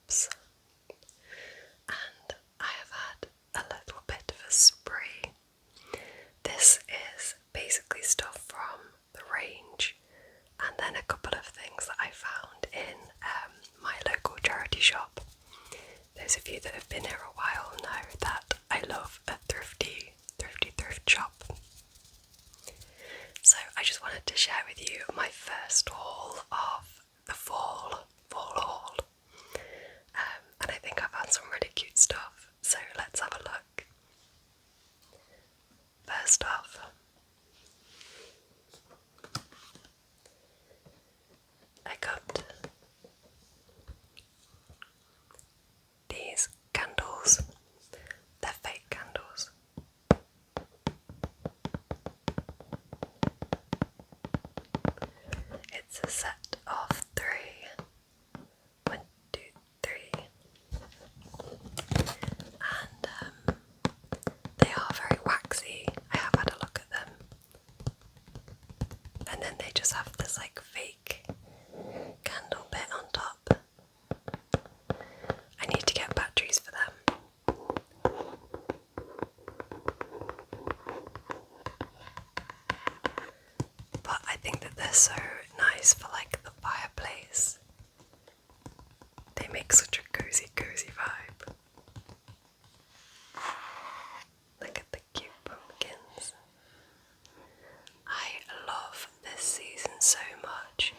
shops, and I have had a little bit of a spree. This is basically stuff from the range, and then a couple of things that I found in my local charity shop. Those of you that have been here a while know that I love a thrifty thrift shop. So I just wanted to share with you my first haul of the fall haul. And I think I found some really cute stuff, so let's have a look. First off, I got these candles. They're fake candles. It's a set of 3. 1, 2, 3. And they are very waxy. I have had a look at them. And then they just have this like fake candle bit on top. I need to get batteries for them. But I think that they're so nice for like the fireplace. They make such a cozy vibe. Look at the cute pumpkins. I love this season so much,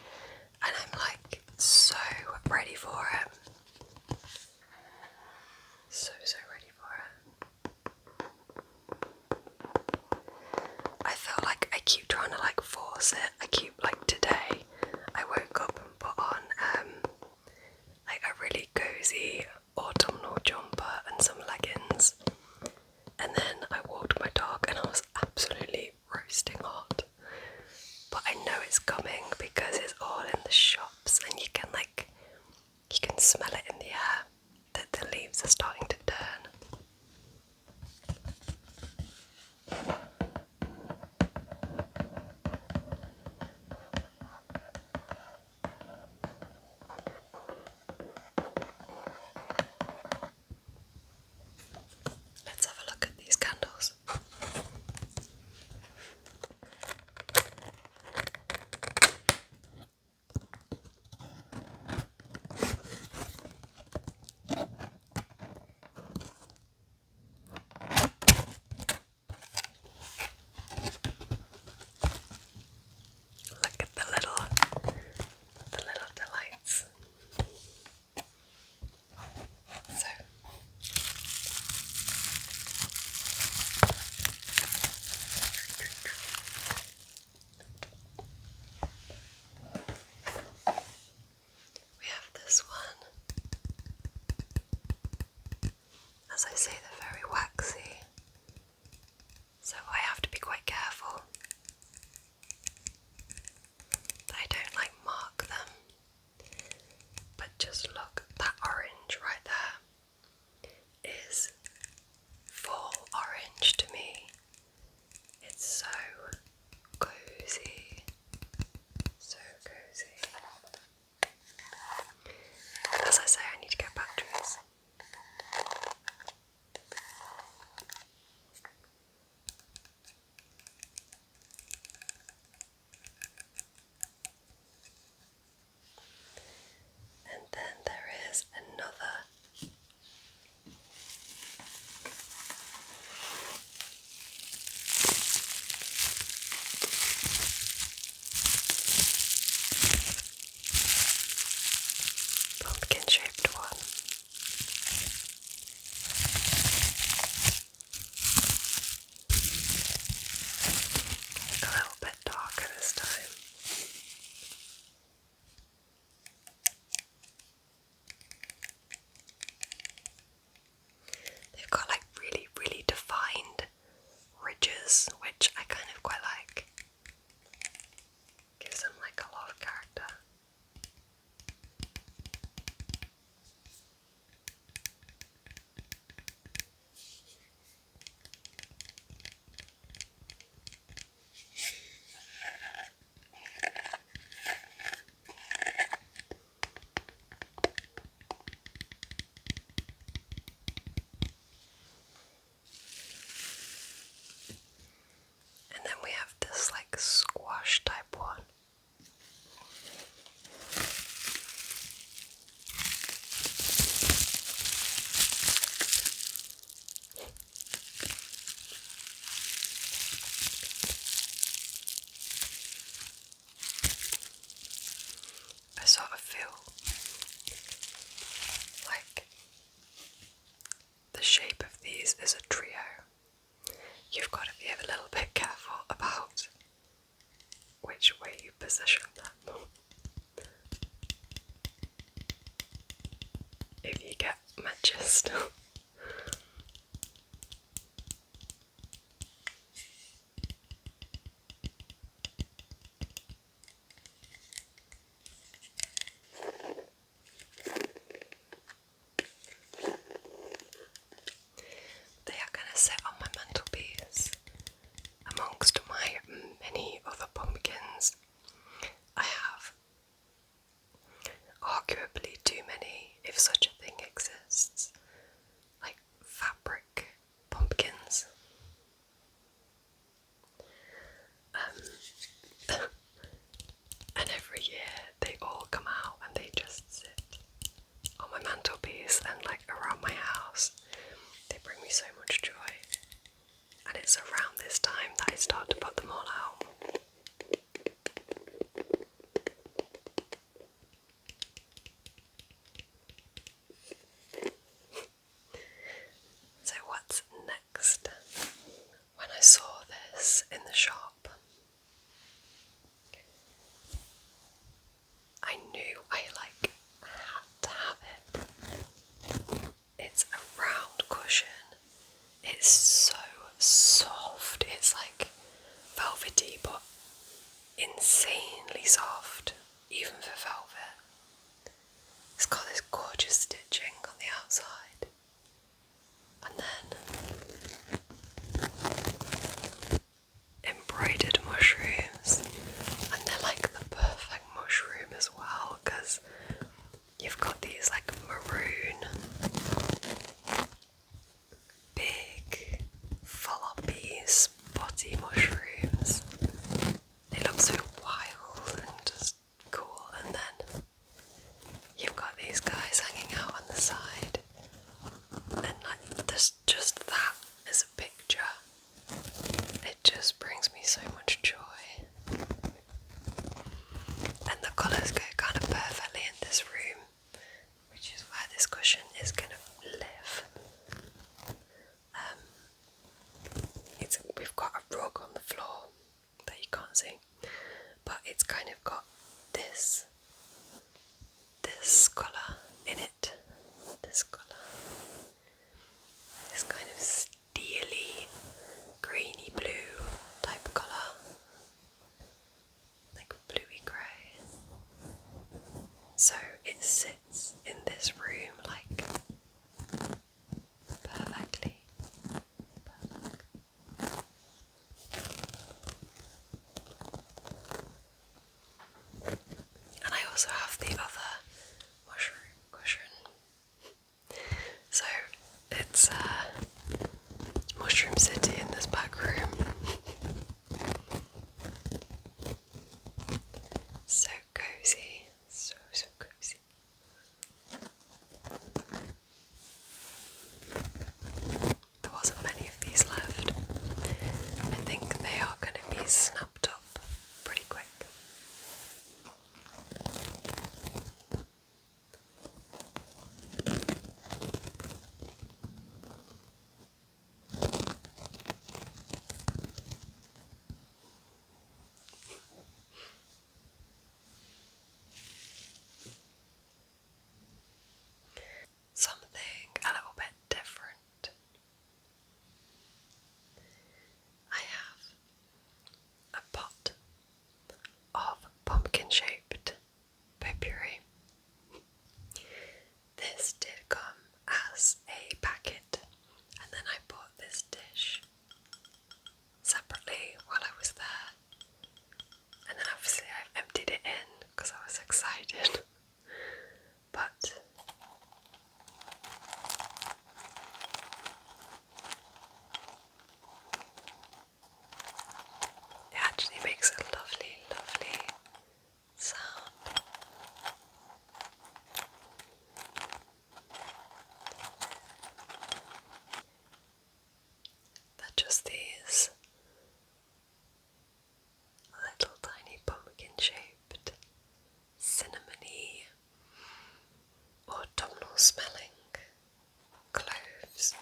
and I'm like so ready for it. So ready for it. I feel like I keep trying to like force it. I keep like today I woke up and put on like a really cozy autumnal jumper and some leggings, and then I walked my dog and I was absolutely roasting hot. But I know it's coming because it's all in the shops, and you can smell it in the air that the leaves are starting to turn. Let's have a look at these candles. Look at the little delights. So we have this one. As I say, they're very waxy, so I have to be quite careful that I don't like mark them. But just look, that orange right there is fall orange to me. It's so cozy, so cozy. As I say, I need to get batteries. And then there is another pumpkin shaped one. purchased. They are going to sit on my mantelpiece amongst my many other pumpkins. I have arguably too many, if such a thing exists, like fabric pumpkins. And every year they all come out and they just sit on my mantelpiece and like around my house. They bring me so much joy. And it's around this time that I start to put them all out. So what's next? When I saw this in the shop, I knew I had to have it. It's a round cushion. It's so soft. It's like velvety but insanely soft, even for velvet. It's got this gorgeous stitching on the outside. And then embroidered mushrooms. And they're like the perfect mushroom as well, because you've got these like maroon, big, floppy, spotty mushrooms. They look so wild and just cool. And then you've got these guys hanging out on the side. And like, there's just that as a picture. It just brings me so much joy. And the colours go kind of perfectly in this room, which is where this cushion is going to live. We've got a rug on the floor that you can't see, but it's kind of got this colour in it. This colour. This kind of steely, greeny blue type colour. Like bluey grey. So it sits in this room like perfectly. Perfect. And I also have the other mushroom cushion. So it's Mushroom City in this back room. So cozy, so cozy. There wasn't many of these left. I think they are going to be snapped up pretty quick. Something a little bit different. I have a pot of pumpkin-shaped potpourri. This did come as a packet, and then I bought this dish separately while I was there, and then obviously I've emptied it in because I was excited. But it actually makes a lovely, lovely sound. They're just these little tiny pumpkin-shaped, cinnamony, autumnal smelling cloves.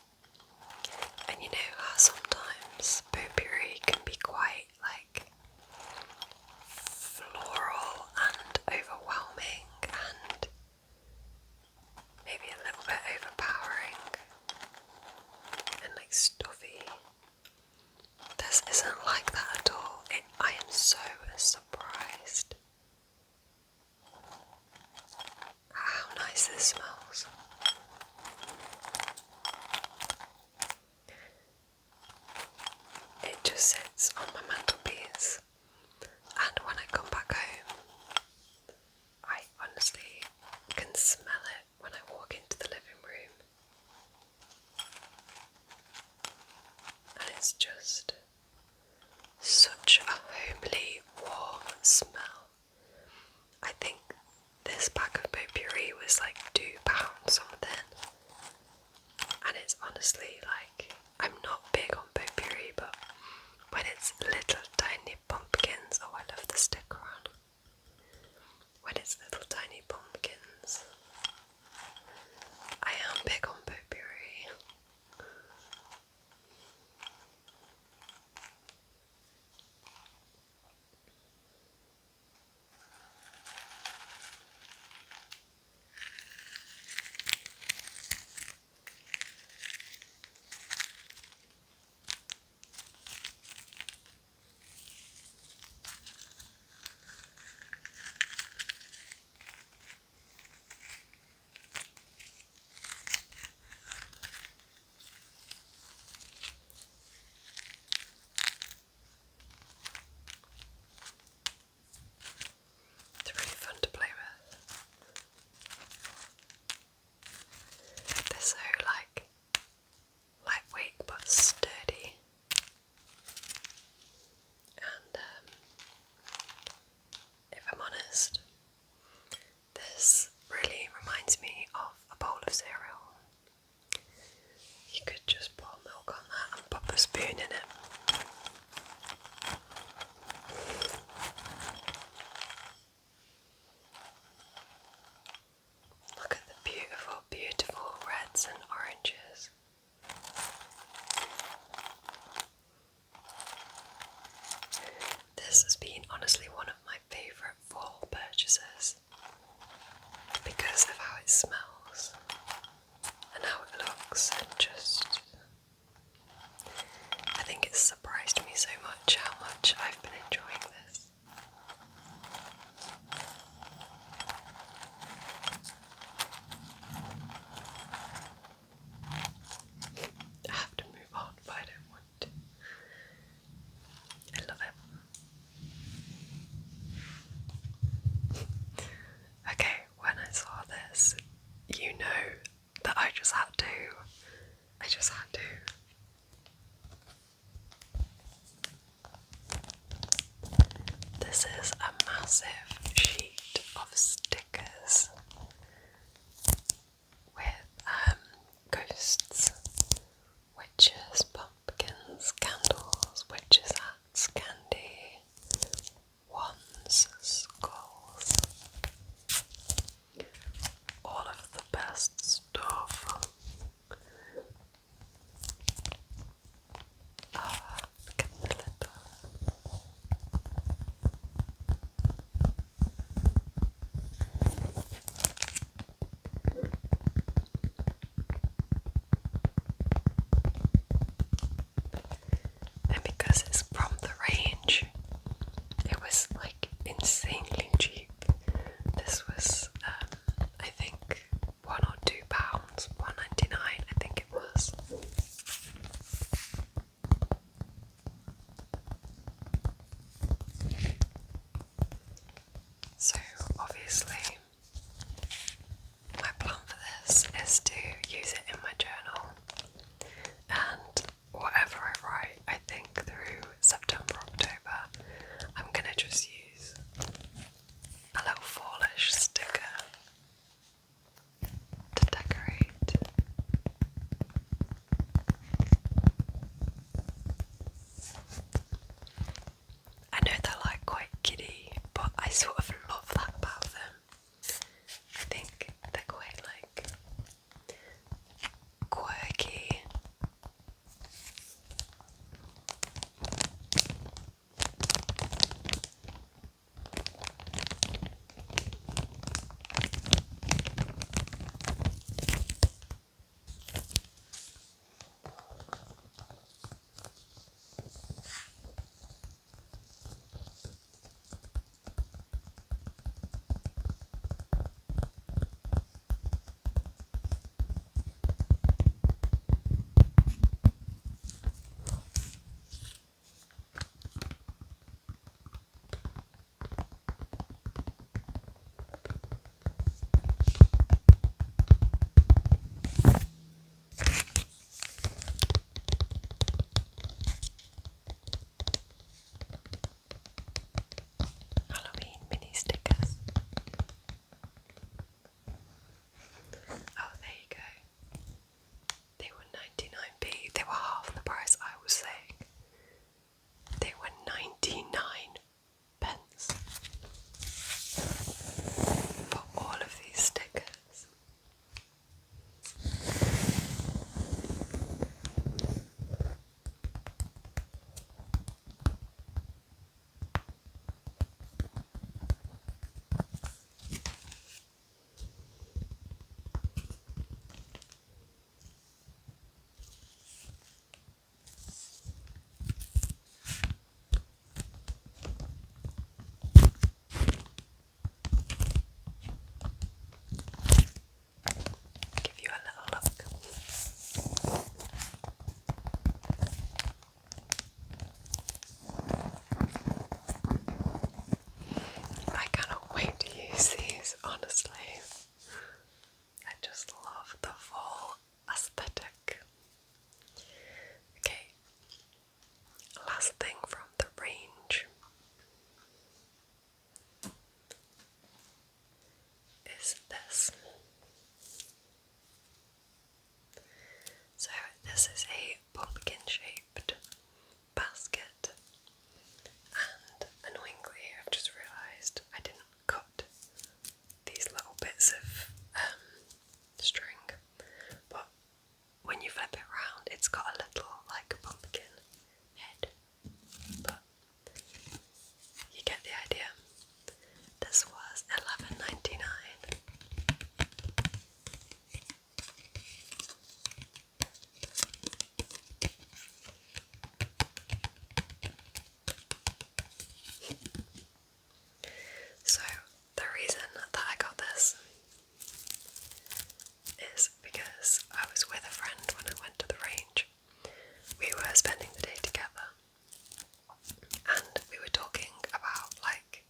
And you know how sometimes potpourri can be quite like floral and overwhelming and maybe a little bit overpowering. stuffy. This isn't like that at all. I am so surprised at how nice this smells. It just sits on my mantelpiece, and when I come back home, I honestly can smell it when I walk into the living room. And it's just such a homely, warm smell. I think this pack of potpourri was like £2 something. And it's honestly like, I'm not big on potpourri, but when it's little tiny pumpkins, oh, I love the sticker on. When it's little tiny pumpkins, I am big on potpourri. It's really fun to play with. They're so lightweight but sturdy. And if I'm honest, this really reminds me of a bowl of cereal. You could just pour milk on that and pop a spoon in it. Look at the beautiful, beautiful reds and oranges. This has been honestly one of my favourite fall purchases because of how it smells and how it looks, and just, I think it's surprised me so much how much I've been enjoying this. I have to move on, but I don't want to. I love it. Okay, when I saw this, you know that I just had to this is a pumpkin shaped basket, and annoyingly I've just realised I didn't cut these little bits of string, but when you flip it around it's got a little like pumpkin head, but you get the idea. This was $11.99. So the reason that I got this is because I was with a friend when I went to the range. We were spending the day together and we were talking about like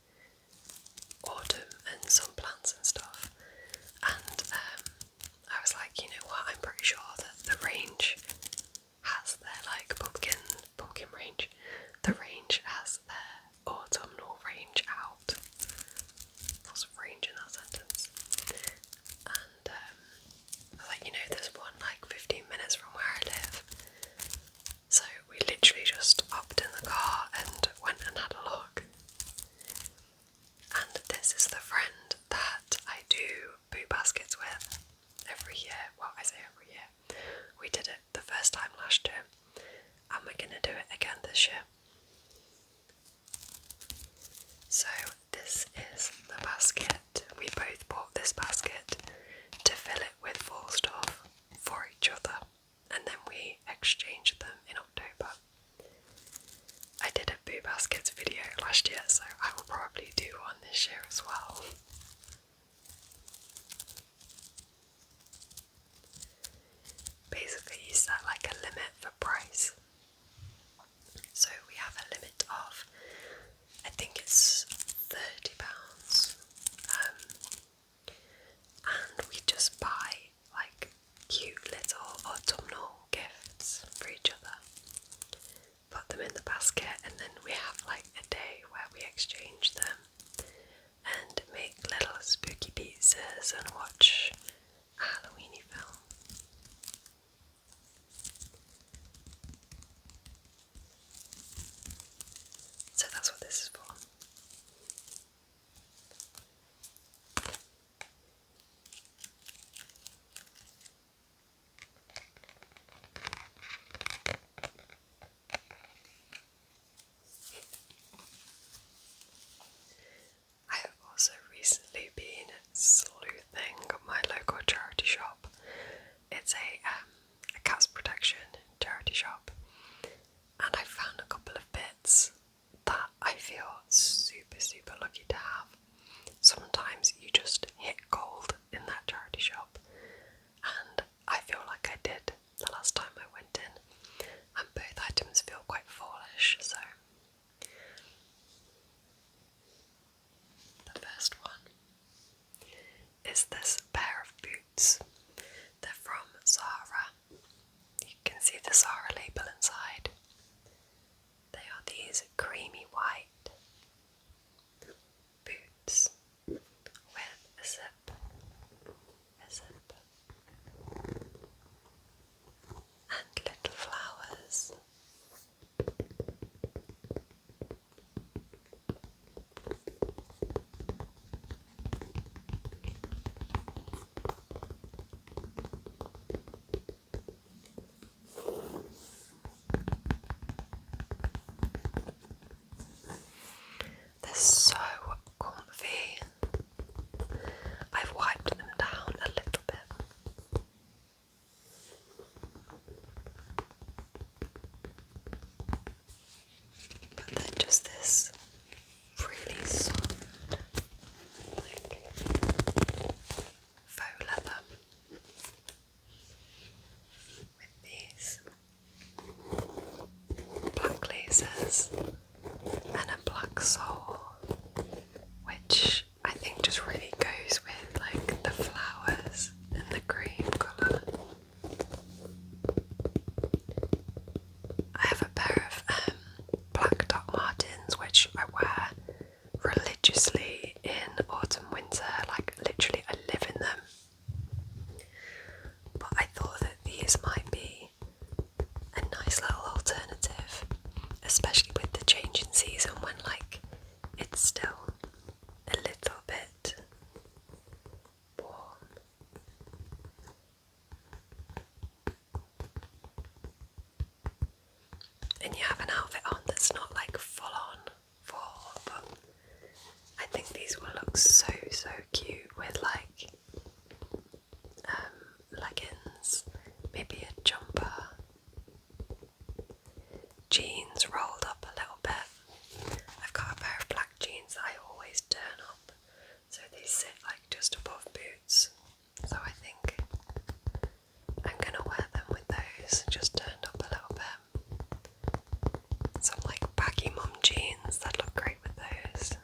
autumn and some plants and stuff, and I was like, you know what, I'm pretty sure that the range has their like pumpkin range. The range has their autumnal range out. Lots of range in that sentence. And I was like, you know, there's one like 15 minutes from where I live. So we literally just hopped in the car and went and had a look. And this is the friend that I do boo baskets with every year. Well, I say every year. We did it the first time last year, and we're gonna do it again this year. So this is the basket. We both bought this basket to fill it with fall stuff for each other, and then we exchanged them in October. I did a boo baskets video last year, so I will probably do one this year as well. Basically you set like a limit for price. So we have a limit of, I think it's £30, and we just buy like cute little autumnal gifts for each other, put them in the basket, and then we have like a day where we exchange them and make little spooky pizzas and watch a Halloweeny film. So that's what this is for. I have also recently been sleuthing my local charity shop. It's a cat's protection charity shop, and I found a couple of bits that I feel super lucky to have. Sometimes you just hit gold in that charity shop, and I feel like I did the last time I went in, and both items feel quite fallish. So the first one is this pair of boots. They're from Zara. You can see the Zara label inside. They are these creamy white boots with a zip, and little flowers. They're so comfy. I've wiped them down a little bit. But they're just this really soft, like faux leather with these black laces and a black sole, which I think just really goes with like the flowers and the cream colour. I have a pair of black Doc Martens which I wear religiously in autumn, winter, like literally I live in them. But I thought that these might be and you have an outfit on that's not like full on fall, but I think these will look so cute with like leggings, maybe a jumper, jeans rolled up a little bit. I've got a pair of black jeans that I always turn up, so they sit like just above boots. So I think I'm gonna wear them with those, just turned up a little bit. Some like baggy mum jeans that look great with those.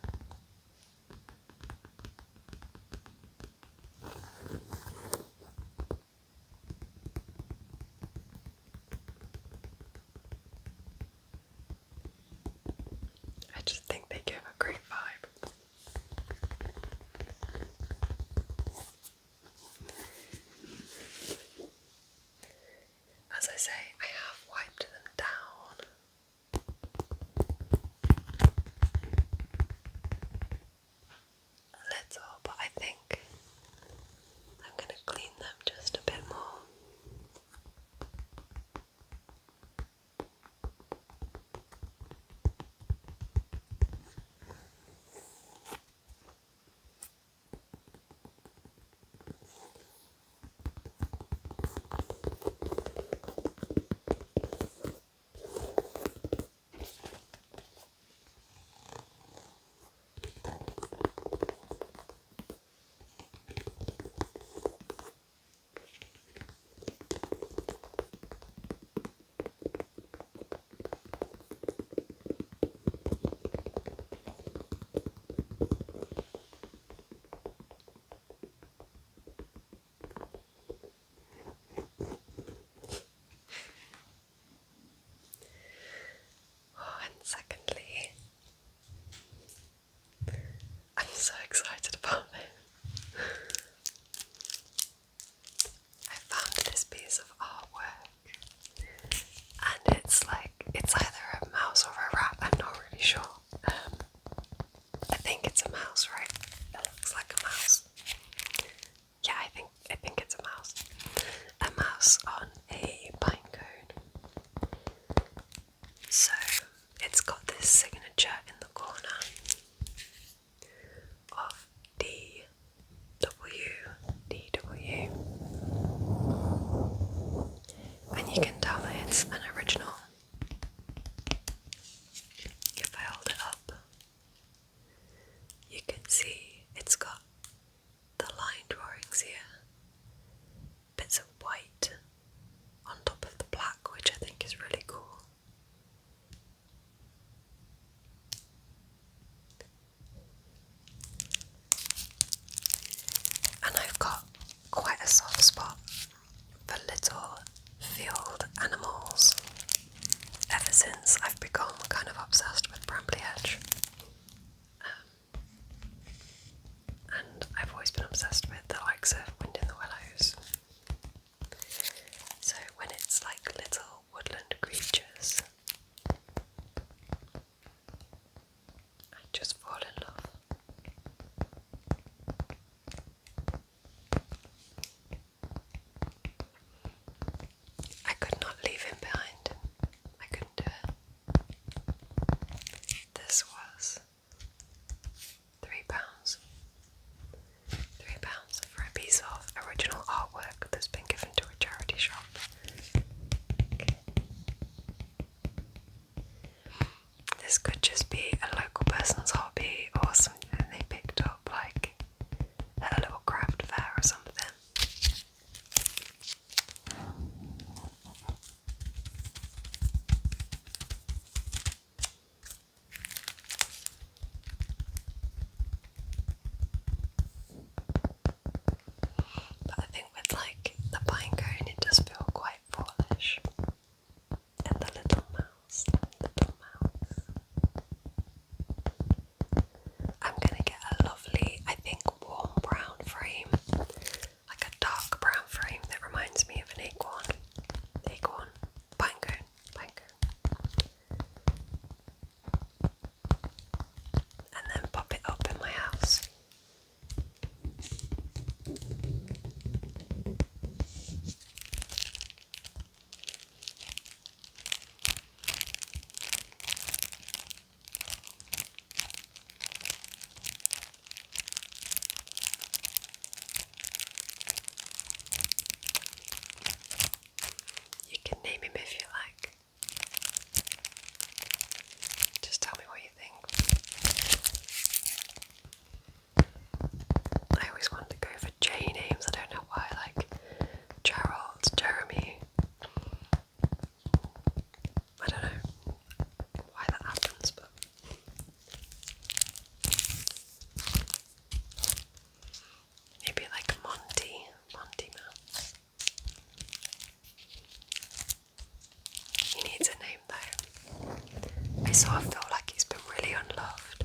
sort of feel like he's been really unloved.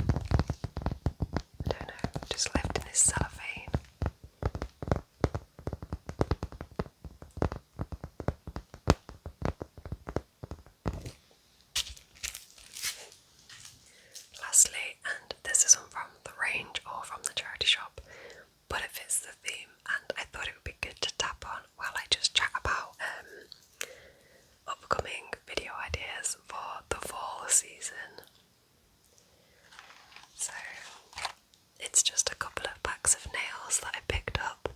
I don't know, just left in his cellophane. Lastly, and this isn't from the range or from the charity shop, but it fits the theme, and I thought it would be good to tap on while I just chat about upcoming video ideas for the fall season. So it's just a couple of packs of nails that I picked up.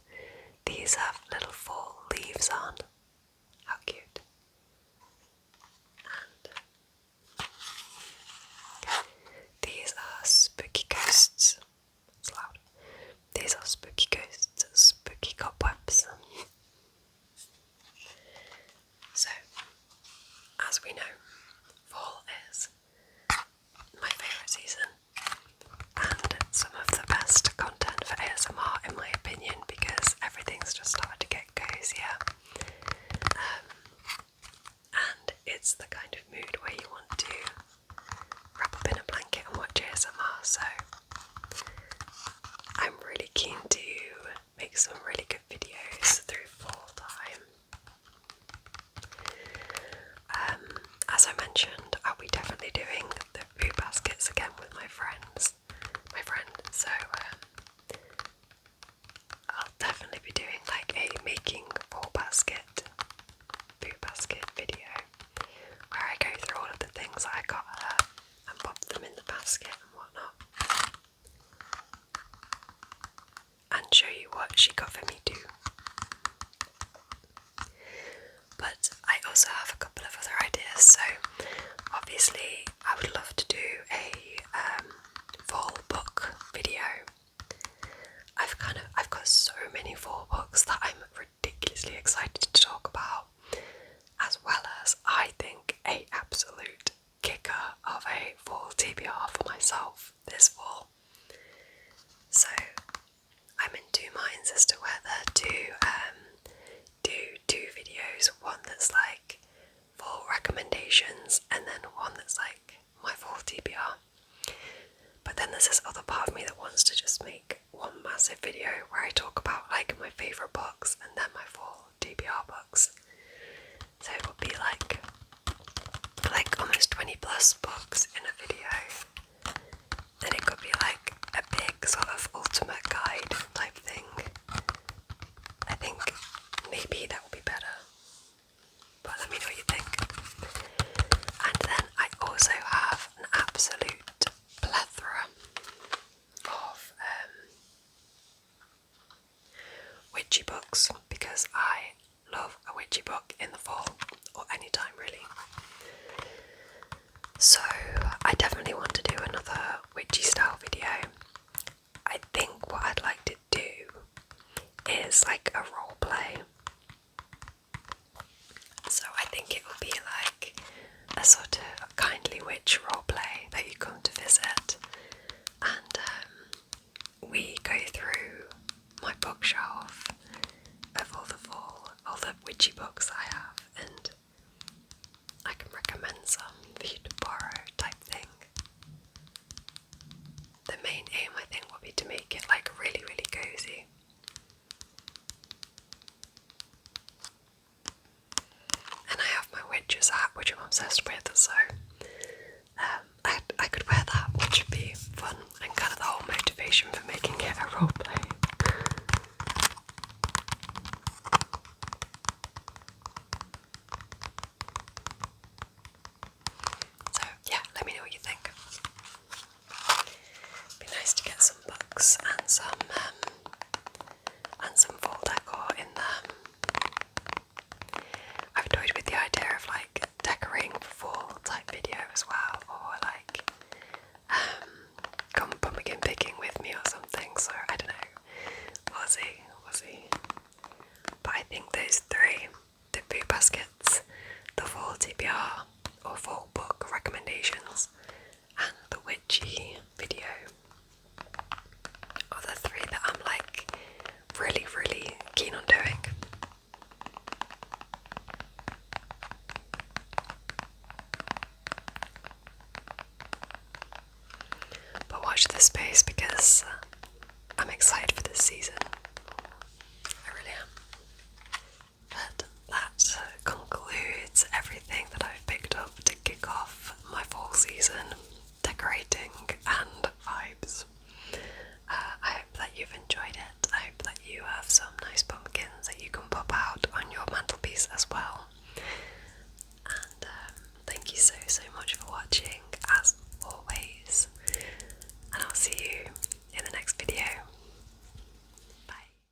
These have little fall leaves on. How cute. And these are spooky ghosts. It's loud. These are spooky ghosts, spooky cobwebs. So, as we know, fall is my favourite season and some of the best content for ASMR in my opinion, because everything's just started to get cozier. And it's the kind of mood where you want to wrap up in a blanket and watch ASMR, so I'm really keen to make some really good videos through fall time. As I mentioned, I'll be definitely doing the food baskets again with my friend, so I'll definitely be doing like a making food basket video where I go through all of the things that I got her and pop them in the basket and whatnot, and show you what she got for me too. But I also have a couple of other ideas, so obviously I would love to do a fall book video. I've got so many fall books that I'm ridiculously excited to talk about, as well as I think a absolute kicker of a fall TBR for myself this fall. So I'm in two minds as to whether to do two videos, one that's like fall recommendations and then one that's like my fall TBR. But then there's this other part of me that wants to just make one massive video where I talk about like my favourite books and then my fall TBR books. So it would be like almost 20 plus books in a video. Then it could be like a big sort of ultimate guide type thing. I think maybe that would be better. But let me know what you think. And then I also have an absolute plethora of witchy books, because I love a witchy book in the fall, or any time really. So I definitely want to do another witchy style video. I think what I'd like to do is like a role play. So I think it will be like a sort of kindly witch roleplay that you come to visit, and we go through my bookshelf of all the witchy books I have, and I can recommend some for you to borrow type thing. The main aim I think will be to make it like really, really cozy. And I have my witch's hat, which I'm obsessed with, so I could wear that, which would be fun, and kind of the whole motivation for making it a roleplay. So yeah, let me know what you think. It'd be nice to get some books and some fall decor in there. I've toyed with the idea of like decorating for fall type videos. this